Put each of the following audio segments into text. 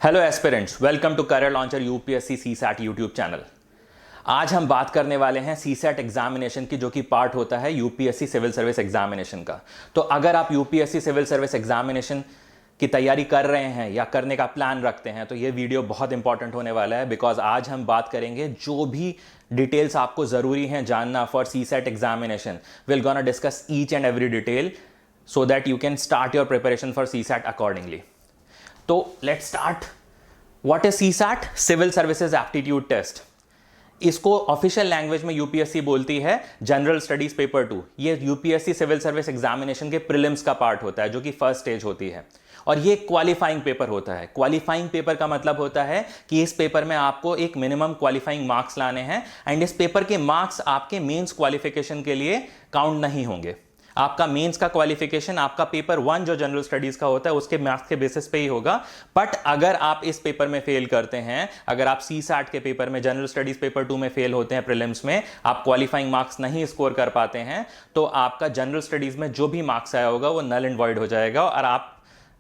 Hello aspirants, welcome to Career Launcher UPSC CSAT YouTube channel. आज हम बात करने वाले हैं सीसैट एग्जामिनेशन की, जो कि पार्ट होता है यूपीएससी सिविल सर्विस एग्जामिनेशन का। तो अगर आप यूपीएससी सिविल सर्विस एग्जामिनेशन की तैयारी कर रहे हैं या करने का प्लान रखते हैं तो ये वीडियो बहुत इंपॉर्टेंट होने वाला है, बिकॉज आज हम बात करेंगे जो भी डिटेल्स आपको ज़रूरी हैं जानना for CSAT examination. Will gonna discuss each and every detail so that you can start your preparation for CSAT accordingly. तो let's start. What is CSAT? Civil Services Aptitude Test. इसको ऑफिशियल लैंग्वेज में UPSC बोलती है general studies paper 2। ये UPSC civil service examination के prelims का part होता है, जो कि फर्स्ट स्टेज होती है, और ये क्वालिफाइंग पेपर होता है। क्वालिफाइंग पेपर का मतलब होता है कि इस पेपर में आपको एक मिनिमम क्वालिफाइंग मार्क्स लाने हैं, एंड इस पेपर के मार्क्स आपके मेंस क्वालिफिकेशन के लिए काउंट नहीं होंगे। आपका मेंस का क्वालिफिकेशन आपका पेपर 1 जो जनरल स्टडीज का होता है उसके मार्क्स के बेसिस पे ही होगा। बट अगर आप इस पेपर में फेल करते हैं, अगर आप सीसैट के पेपर में जनरल स्टडीज पेपर 2 में फेल होते हैं, प्रीलिम्स में आप क्वालिफाइंग मार्क्स नहीं स्कोर कर पाते हैं, तो आपका जनरल स्टडीज में जो भी मार्क्स आया होगा वो नल एंड वॉइड हो जाएगा और आप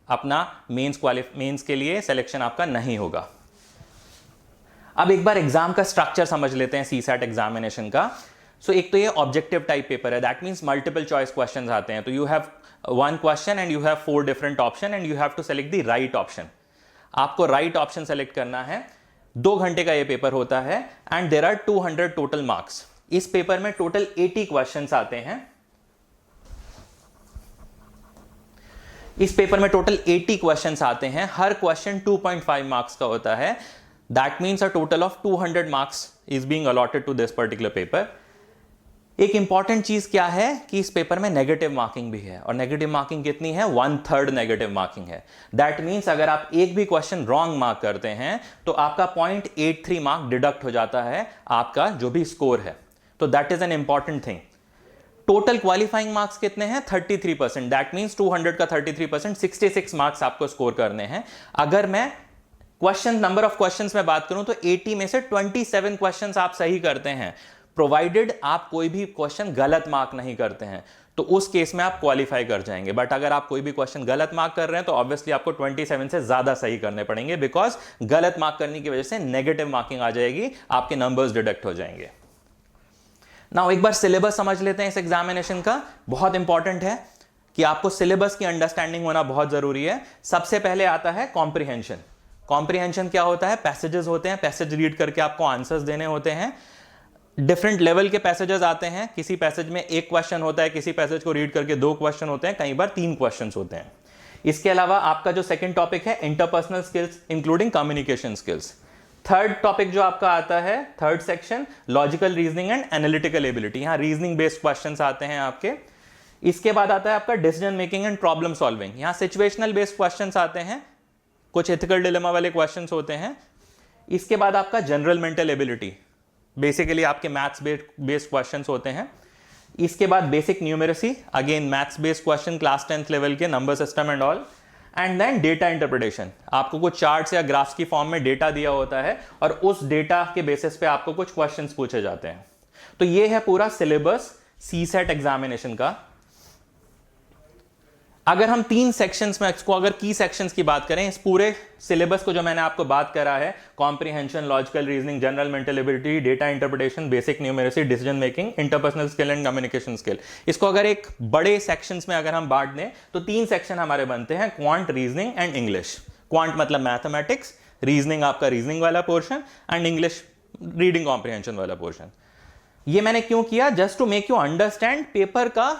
अपना मेंस के लिए सिलेक्शन आपका नहीं होगा। अब एक बार एग्जाम का स्ट्रक्चर समझ लेते हैं सीसैट एग्जामिनेशन का। सो एक तो ये ऑब्जेक्टिव टाइप पेपर है, that means multiple choice questions आते हैं। तो you have one question and you have 4 different option and you have to select the right option. आपको राइट ऑप्शन सेलेक्ट करना है। 2 घंटे का ये पेपर होता है and there are 200 total marks. इस पेपर में टोटल 80 क्वेश्चंस आते हैं। इस पेपर में टोटल 80 क्वेश्चंस आते हैं। हर क्वेश्चन 2.5 मार्क्स का होता है। That means a total of 200 marks is being allotted to this particular paper. एक इंपॉर्टेंट चीज क्या है कि इस पेपर में नेगेटिव मार्किंग भी है, और नेगेटिव मार्किंग कितनी है? 1/3 नेगेटिव मार्किंग है। दैट मींस अगर आप एक भी क्वेश्चन रॉन्ग मार्क करते हैं तो आपका 0.83 मार्क डिडक्ट हो जाता है, आपका जो भी स्कोर है। तो that is an important thing. Total qualifying marks कितने हैं? 33%। दैट मींस 200 का 33%, 66 मार्क्स आपको स्कोर करने हैं। अगर मैं नंबर ऑफ क्वेश्चंस में बात करूं तो 80 में से 27 क्वेश्चंस आप सही करते हैं, प्रोवाइडेड आप कोई भी क्वेश्चन गलत मार्क नहीं करते हैं, तो उस केस में आप क्वालिफाई कर जाएंगे। बट अगर आप कोई भी क्वेश्चन गलत मार्क कर रहे हैं तो ऑब्वियसली आपको 27 से ज्यादा सही करने पड़ेंगे, बिकॉज गलत मार्क करने की वजह से नेगेटिव मार्किंग आ जाएगी, आपके नंबर्स डिडक्ट हो जाएंगे। नाउ एक बार सिलेबस समझ लेते हैं इस एग्जामिनेशन का। बहुत इंपॉर्टेंट है कि आपको सिलेबस की अंडरस्टैंडिंग होना बहुत जरूरी है। सबसे पहले आता है कॉम्प्रिहेंशन। कॉम्प्रिहेंशन क्या होता है? पैसेजेस होते हैं, पैसेज रीड करके आपको आंसर्स देने होते हैं। डिफरेंट लेवल के पैसेजेस आते हैं। किसी पैसेज में 1 क्वेश्चन होता है, किसी पैसेज को रीड करके 2 क्वेश्चन होते हैं, कई बार 3 क्वेश्चंस होते हैं। इसके अलावा आपका जो सेकंड टॉपिक है interpersonal skills including communication skills. Third topic जो आपका आता है, third section, logical reasoning and analytical ability. यहां रीजनिंग बेस्ड क्वेश्चंस आते हैं आपके। इसके बाद आता है आपका decision making and problem solving. यहां सिचुएशनल बेस्ड क्वेश्चंस आते हैं, कुछ एथिकल डिलेमा वाले क्वेश्चंस होते हैं। इसके बाद आपका जनरल मेंटल एबिलिटी, बेसिकली आपके मैथ्स बेस्ड क्वेश्चंस होते हैं। इसके बाद basic numeracy, again maths based question, class 10th level के, number system and all. And then data interpretation. आपको कुछ चार्ट्स या ग्राफ्स की फॉर्म में डेटा दिया होता है और उस डेटा के बेसिस पे आपको कुछ क्वेश्चंस पूछे जाते हैं। तो ये है पूरा सिलेबस सीसैट एग्जामिनेशन का। अगर हम 3 सेक्शंस में इसको, अगर की सेक्शंस की बात करें, इस पूरे सिलेबस को जो मैंने आपको बात करा है, comprehension, logical reasoning, general mental ability, data interpretation, basic numeracy, decision making, interpersonal skill and communication skill, इसको अगर एक बड़े सेक्शंस में अगर हम बांट दें तो 3 सेक्शन हमारे बनते हैं, quant, reasoning and English. Quant मतलब मैथमेटिक्स, रीजनिंग आपका रीजनिंग वाला portion, and English reading comprehension वाला पोर्शन। ये मैंने क्यों किया? Just to make you understand paper का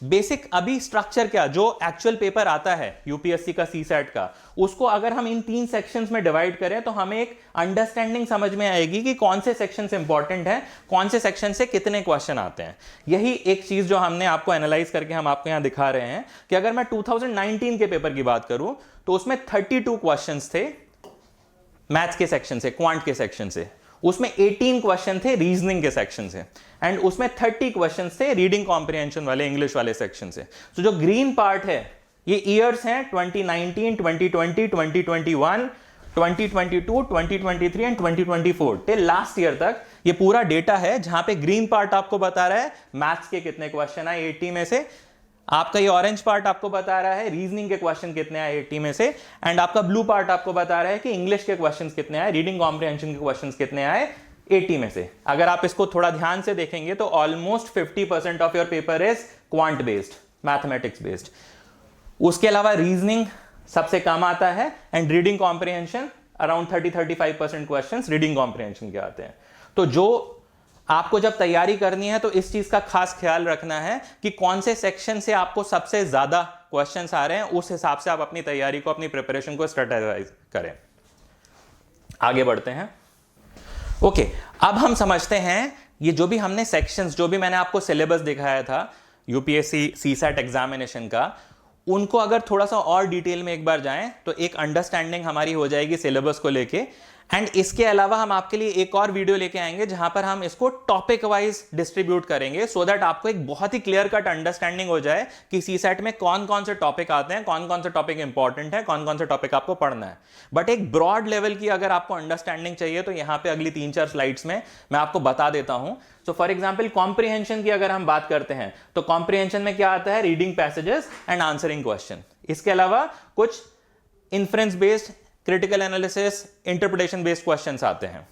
बेसिक अभी स्ट्रक्चर क्या, जो एक्चुअल पेपर आता है यूपीएससी का सीसैट का, उसको अगर हम इन 3 सेक्शंस में डिवाइड करें तो हमें एक अंडरस्टैंडिंग समझ में आएगी कि कौन से सेक्शंस इंपॉर्टेंट हैं, कौन से सेक्शन से कितने क्वेश्चन आते हैं। यही एक चीज जो हमने आपको एनालाइज करके हम आपको यहां दिखा रहे हैं कि अगर मैं 2019 के पेपर की बात करूं तो उसमें 32 क्वेश्चंस थे मैथ्स के सेक्शन से, क्वांट के सेक्शन से। उसमें 18 क्वेश्चन थे रीजनिंग के सेक्शन से, एंड उसमें 30 क्वेश्चन थे रीडिंग कॉम्प्रिहेंशन वाले इंग्लिश वाले सेक्शन से। तो जो ग्रीन पार्ट है ये ईयर्स हैं 2019, 2020, 2021, 2022, 2023 एंड 2024 टिल लास्ट ईयर तक ये पूरा डेटा है, जहां पे ग्रीन पार्ट आपको बता रहा है मैथ्स के कितने क्वेश्चन आए 80 में से, आपका ये ऑरेंज पार्ट आपको बता रहा है रीजनिंग के क्वेश्चन कितने आए 80 में से, एंड आपका ब्लू पार्ट आपको बता रहा है कि इंग्लिश के क्वेश्चंस कितने आए, रीडिंग कॉम्प्रिहेंशन के क्वेश्चंस कितने आए 80 में से। अगर आप इसको थोड़ा ध्यान से देखेंगे तो almost 50% of your paper is quant based, mathematics based. उसके अलावा रीजनिंग सबसे कम आता है, and reading comprehension around 30-35% questions reading comprehension के आते हैं। तो जो आपको जब तैयारी करनी है तो इस चीज का खास ख्याल रखना है कि कौन से सेक्शन से आपको सबसे ज्यादा क्वेश्चंस आ रहे हैं, उस हिसाब से आप अपनी तैयारी को, अपनी प्रिपरेशन को स्ट्रेटेजाइज करें। आगे बढ़ते हैं। ओके, अब हम समझते हैं ये जो भी हमने सेक्शंस, जो भी मैंने आपको सिलेबस दिखाया था यूपीएससी सीसैट एग्जामिनेशन का, उनको अगर थोड़ा सा और डिटेल में एक बार जाएं तो एक अंडरस्टैंडिंग हमारी हो जाएगी सिलेबस को लेके। एंड इसके अलावा हम आपके लिए एक और वीडियो लेके आएंगे जहां पर हम इसको टॉपिक वाइज डिस्ट्रीब्यूट करेंगे, सो दैट आपको एक बहुत ही क्लियर कट अंडरस्टैंडिंग हो जाए कि सीसैट में कौन कौन से टॉपिक आते हैं, कौन कौन से टॉपिक इंपॉर्टेंट है, कौन कौन से टॉपिक आपको पढ़ना है। बट एक ब्रॉड लेवल की अगर आपको अंडरस्टैंडिंग चाहिए तो यहां पर अगली 3-4 स्लाइड्स में मैं आपको बता देता हूं। सो फॉर एग्जाम्पल कॉम्प्रिहेंशन की अगर हम बात करते हैं तो कॉम्प्रिहेंशन में क्या आता है, reading passages and answering question. इसके अलावा कुछ inference based, critical analysis, interpretation based questions आते हैं।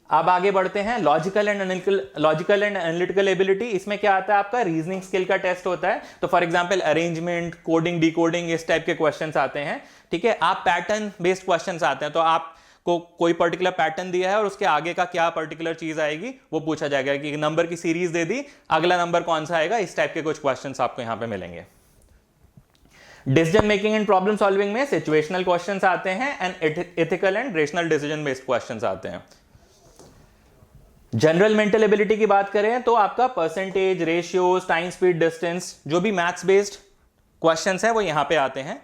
अब आगे बढ़ते हैं, लॉजिकल एंड एनालिटिकल एबिलिटी। इसमें क्या आता है, आपका रीजनिंग स्किल का टेस्ट होता है। तो for example arrangement, coding, decoding, इस टाइप के क्वेश्चंस आते हैं। ठीक है, आप पैटर्न बेस्ड क्वेश्चंस आते हैं, तो आपको कोई पर्टिकुलर पैटर्न दिया है और उसके आगे का क्या पर्टिकुलर चीज आएगी वो पूछा जाएगा कि नंबर की सीरीज दे दी, अगला नंबर कौन सा आएगा, इस टाइप के कुछ क्वेश्चंस आपको यहां पे मिलेंगे। Decision making and problem solving में सिचुएशनल क्वेश्चंस आते हैं, and ethical and rational decision based questions आते हैं। जनरल मेंटल एबिलिटी की बात करें तो आपका percentage, ratios, time, speed, distance, जो भी मैथ्स बेस्ड क्वेश्चंस हैं वो यहां पे आते हैं।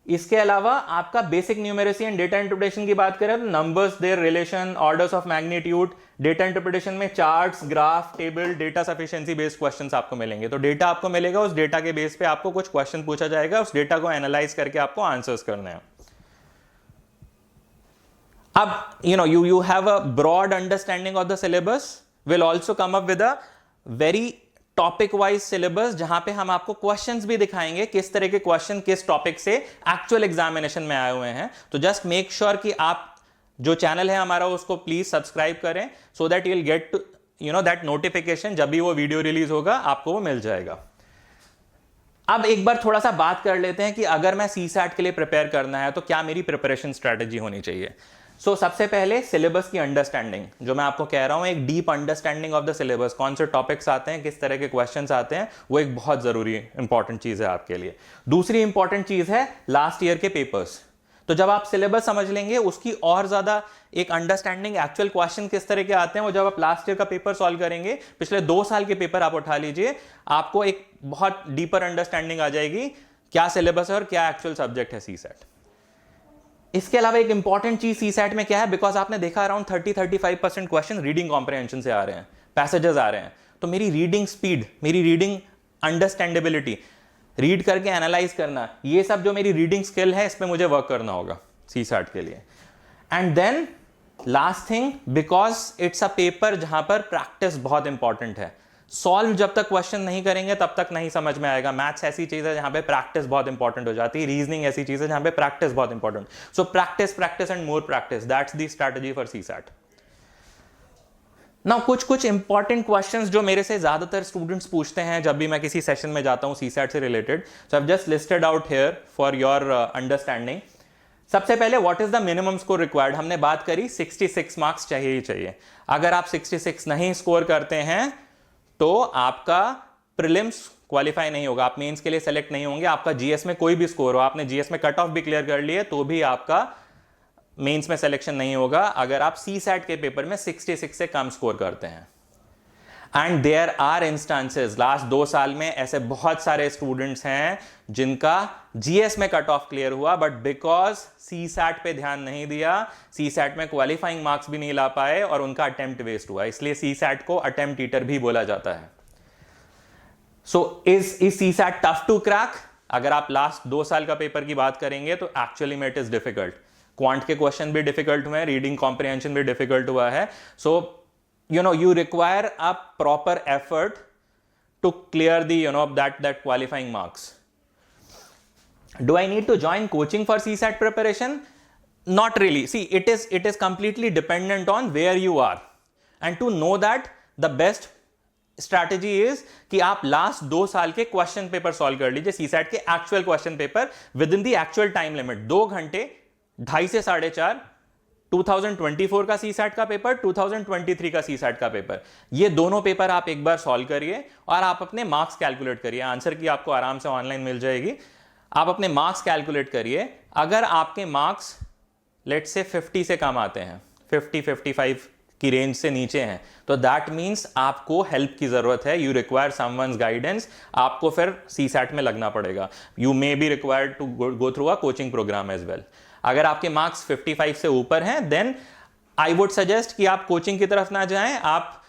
इसके अलावा आपका basic numeracy and data interpretation की बात करें तो numbers, their relation, orders of magnitude, data interpretation में charts, graph, table, data sufficiency based questions आपको मिलेंगे। तो डेटा आपको मिलेगा, उस डेटा के बेस पे आपको कुछ क्वेश्चन पूछा जाएगा, उस डेटा को एनालाइज करके आपको आंसर्स करने हैं। अब you have a broad understanding of the syllabus, will also come up with a very topic wise syllabus, जहां पे हम आपको क्वेश्चंस भी दिखाएंगे, किस तरह के क्वेश्चन किस टॉपिक से एक्चुअल एग्जामिनेशन में आए हुए हैं। तो जस्ट मेक श्योर कि आप जो चैनल है हमारा उसको प्लीज सब्सक्राइब करें, so that you will get to that notification, जब भी वो वीडियो रिलीज होगा आपको वो मिल जाएगा। अब एक बार थोड़ा सा बात कर लेते हैं कि अगर मैं सीसैट के लिए प्रिपेयर करना है तो क्या मेरी प्रिपरेशन स्ट्रेटेजी होनी चाहिए। सबसे पहले सिलेबस की अंडरस्टैंडिंग, जो मैं आपको कह रहा हूं, एक deep understanding of the syllabus, कौन से टॉपिक्स आते हैं, किस तरह के क्वेश्चंस आते हैं, वो एक बहुत जरूरी इंपॉर्टेंट चीज है आपके लिए। दूसरी इंपॉर्टेंट चीज है लास्ट ईयर के पेपर्स। तो जब आप सिलेबस समझ लेंगे, उसकी और ज्यादा एक अंडरस्टैंडिंग, एक्चुअल क्वेश्चन किस तरह के आते हैं, वो जब आप लास्ट ईयर का पेपर सॉल्व करेंगे, पिछले 2 साल के पेपर आप उठा लीजिए, आपको एक बहुत डीपर अंडरस्टैंडिंग आ जाएगी क्या सिलेबस है और क्या एक्चुअल सब्जेक्ट है सीसैट। इसके अलावा एक इंपॉर्टेंट चीज सीसैट में क्या है, बिकॉज आपने देखा अराउंड 30-35% क्वेश्चन रीडिंग कॉम्प्रिहेंशन से आ रहे हैं, पैसेजेस आ रहे हैं। तो मेरी रीडिंग स्पीड, मेरी रीडिंग अंडरस्टैंडेबिलिटी, रीड करके एनालाइज करना, ये सब जो मेरी रीडिंग स्किल है, इस पे मुझे वर्क करना होगा सीसैट के लिए। And then last thing, because it's a paper जहां पर प्रैक्टिस बहुत इंपॉर्टेंट है। सॉल्व जब तक क्वेश्चन नहीं करेंगे तब तक नहीं समझ में आएगा। मैथ्स ऐसी चीज है जहां पे प्रैक्टिस बहुत इंपॉर्टेंट हो जाती है, रीजनिंग ऐसी चीज है जहां पे प्रैक्टिस बहुत important. So practice and more practice, that's the strategy for CSAT. Now कुछ इंपॉर्टेंट क्वेश्चंस जो मेरे से ज्यादातर स्टूडेंट्स पूछते हैं जब भी मैं किसी सेशन में जाता हूं सीसैट से related, so I have just listed out here for your understanding. सबसे पहले what is the minimum score required, हमने बात करी 66 मार्क्स चाहिए ही चाहिए। अगर आप 66 नहीं स्कोर करते हैं तो आपका प्रीलिम्स क्वालिफाई नहीं होगा, आप मेंस के लिए सेलेक्ट नहीं होंगे। आपका जीएस में कोई भी स्कोर हो, आपने जीएस में कट ऑफ भी क्लियर कर लिए तो भी आपका मेंस में सिलेक्शन नहीं होगा अगर आप सीसैट के पेपर में 66 से कम स्कोर करते हैं। And there are instances, last 2 साल में ऐसे बहुत सारे स्टूडेंट्स हैं जिनका जीएस में कट ऑफ क्लियर हुआ, बट बिकॉज सीसैट पे ध्यान नहीं दिया, सीसैट में क्वालिफाइंग मार्क्स भी नहीं ला पाए और उनका अटेम्प्ट वेस्ट हुआ। इसलिए सीसैट को अटेम्प्ट ईटर भी बोला जाता है। So is CSAT tough to crack? अगर आप लास्ट 2 साल का पेपर की बात करेंगे तो एक्चुअली में इट इज डिफिकल्ट। क्वांट के क्वेश्चन भी डिफिकल्ट हुए हैं, रीडिंग कॉम्प्रिहेंशन भी डिफिकल्ट हुआ है। सो you require a proper effort to clear the that qualifying marks. Do I need to join coaching for CSAT preparation? Not really. See, it is completely dependent on where you are, and to know that, the best strategy is कि आप last 2 साल के question paper solve कर लीजिए, CSAT के actual question paper with in the actual time limit, 2 घंटे 2.5 से 4.5, 2024 का सीसैट का पेपर, 2023 का सीसैट का पेपर, ये दोनों पेपर आप एक बार सॉल्व करिए और आप अपने मार्क्स कैलकुलेट करिए। आंसर की आपको आराम से ऑनलाइन मिल जाएगी। आप अपने मार्क्स कैलकुलेट करिए। अगर आपके मार्क्स लेट्स से 50 से कम आते हैं, 50-55 की रेंज से नीचे हैं, तो दैट मीन्स आपको हेल्प की जरूरत है, यू रिक्वायर समवन्स गाइडेंस, आपको फिर सीसैट में लगना पड़ेगा। You may be required to go through a coaching program as well. अगर आपके मार्क्स 55 से ऊपर हैं, देन आई वुड सजेस्ट कि आप कोचिंग की तरफ ना जाएं, आप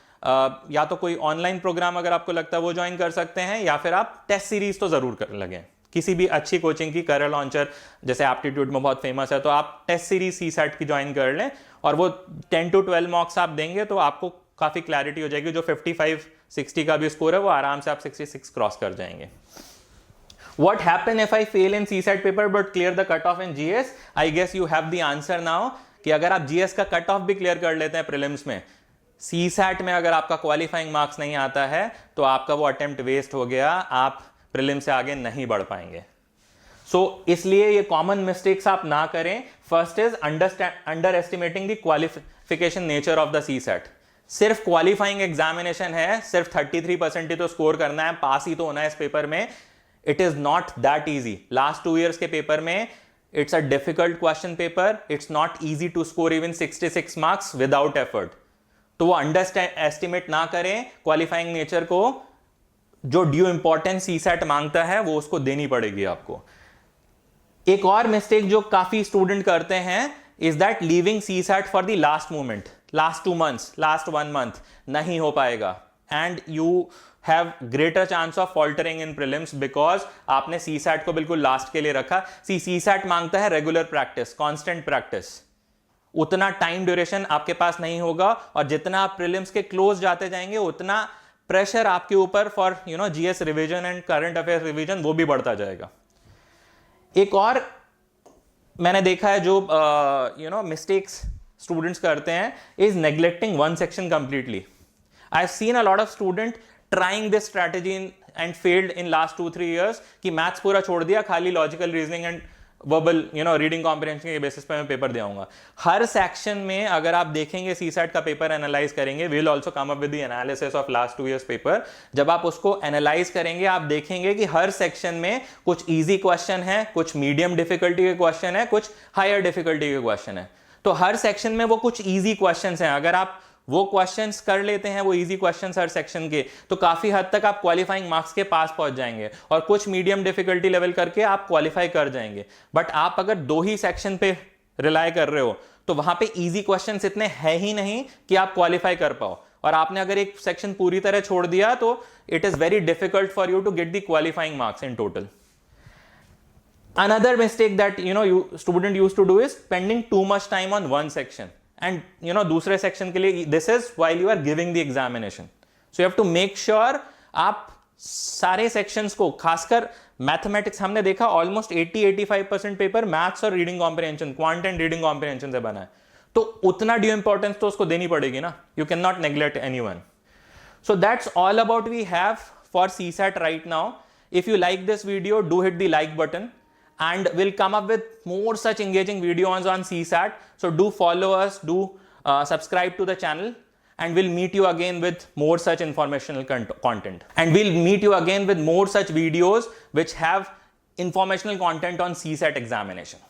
या तो कोई ऑनलाइन प्रोग्राम अगर आपको लगता है वो ज्वाइन कर सकते हैं, या फिर आप टेस्ट सीरीज तो जरूर कर लगें किसी भी अच्छी कोचिंग की। करियर लॉन्चर जैसे एप्टीट्यूड में बहुत फेमस है, तो आप टेस्ट सीरीज सीसैट की ज्वाइन कर लें और वो 10 to 12 मार्क्स आप देंगे तो आपको काफी क्लैरिटी हो जाएगी। जो 55-60 का भी स्कोर है वो आराम से आप 66 क्रॉस कर जाएंगे। What happen if I fail in CSAT paper but clear the cutoff in GS? I guess you have the answer now कि अगर आप GS का कट ऑफ भी क्लियर कर लेते हैं प्रीलिम्स में, CSAT में अगर आपका क्वालिफाइंग मार्क्स नहीं आता है तो आपका वो अटेम्प्ट वेस्ट हो गया, आप प्रीलिम से आगे नहीं बढ़ पाएंगे। इसलिए ये कॉमन मिस्टेक्स आप ना करें। First is under estimating the qualification nature of the CSAT. सिर्फ क्वालिफाइंग एग्जामिनेशन है, सिर्फ 33% ही तो स्कोर करना है, पास ही तो होना है इस पेपर में। It is not that easy. Last 2 years के पेपर में it's a difficult question paper, it's not easy to score even 66 marks without effort. तो वो अंडर एस्टिमेट ना करें क्वालिफाइंग नेचर को। जो ड्यू इंपॉर्टेंस सीसैट मांगता है वो उसको देनी पड़ेगी आपको। एक और मिस्टेक जो काफी स्टूडेंट करते हैं is that leaving CSAT for the last moment, last 2 months, last 1 month। नहीं हो पाएगा, and you have greater chance of faltering in prelims because आपने सीसैट को बिल्कुल लास्ट के लिए रखा। सीसैट मांगता है रेगुलर प्रैक्टिस, कांस्टेंट प्रैक्टिस। उतना टाइम ड्यूरेशन आपके पास नहीं होगा, और जितना आप प्रीलिम्स के क्लोज जाते जाएंगे उतना प्रेशर आपके ऊपर for GS revision and current affairs revision वो भी बढ़ता जाएगा। एक और मैंने देखा है जो मिस्टेक्स स्टूडेंट्स करते हैं is neglecting one section completely. I have seen a lot of student trying this strategy and failed in last 2-3 years कि मैथ्स पूरा छोड़ दिया, खाली logical reasoning and verbal reading comprehension के बेसिस पे मैं पेपर दे आऊंगा। हर सेक्शन में अगर आप देखेंगे सीसैट का पेपर एनालाइज करेंगे, we will also come up with the analysis of last 2 years paper. जब आप उसको एनालाइज करेंगे आप देखेंगे कि हर सेक्शन में कुछ इजी क्वेश्चन है, कुछ मीडियम डिफिकल्टी के क्वेश्चन है, कुछ हायर डिफिकल्टी के क्वेश्चन है। तो हर सेक्शन में वो कुछ इजी क्वेश्चन हैं, अगर आप वो क्वेश्चंस कर लेते हैं, वो इजी क्वेश्चंस हर सेक्शन के, तो काफी हद तक आप क्वालिफाइंग मार्क्स के पास पहुंच जाएंगे, और कुछ मीडियम डिफिकल्टी लेवल करके आप क्वालिफाई कर जाएंगे। बट आप अगर 2 ही सेक्शन पे रिलाय कर रहे हो तो वहां पे इजी क्वेश्चंस इतने है ही नहीं कि आप क्वालिफाई कर पाओ, और आपने अगर एक सेक्शन पूरी तरह छोड़ दिया तो it is very difficult for you to get the qualifying marks in total. Another mistake that student used to do is spending too much time on one section, and दूसरे सेक्शन के लिए this is while you are giving the examination, so you have to make sure आप सारे sections को, खासकर mathematics हमने देखा almost 80-85% paper maths और reading comprehension, quant and reading comprehension से बना है, तो उतना ड्यू इंपॉर्टेंस तो उसको देनी पड़ेगी ना। You can not neglect anyone. So that's all about we have for CSAT right now. If you like this video, do hit the like button, and we'll come up with more such engaging videos on CSAT. So do follow us, do subscribe to the channel, and we'll meet you again with more such informational content. And we'll meet you again with more such videos which have informational content on CSAT examination.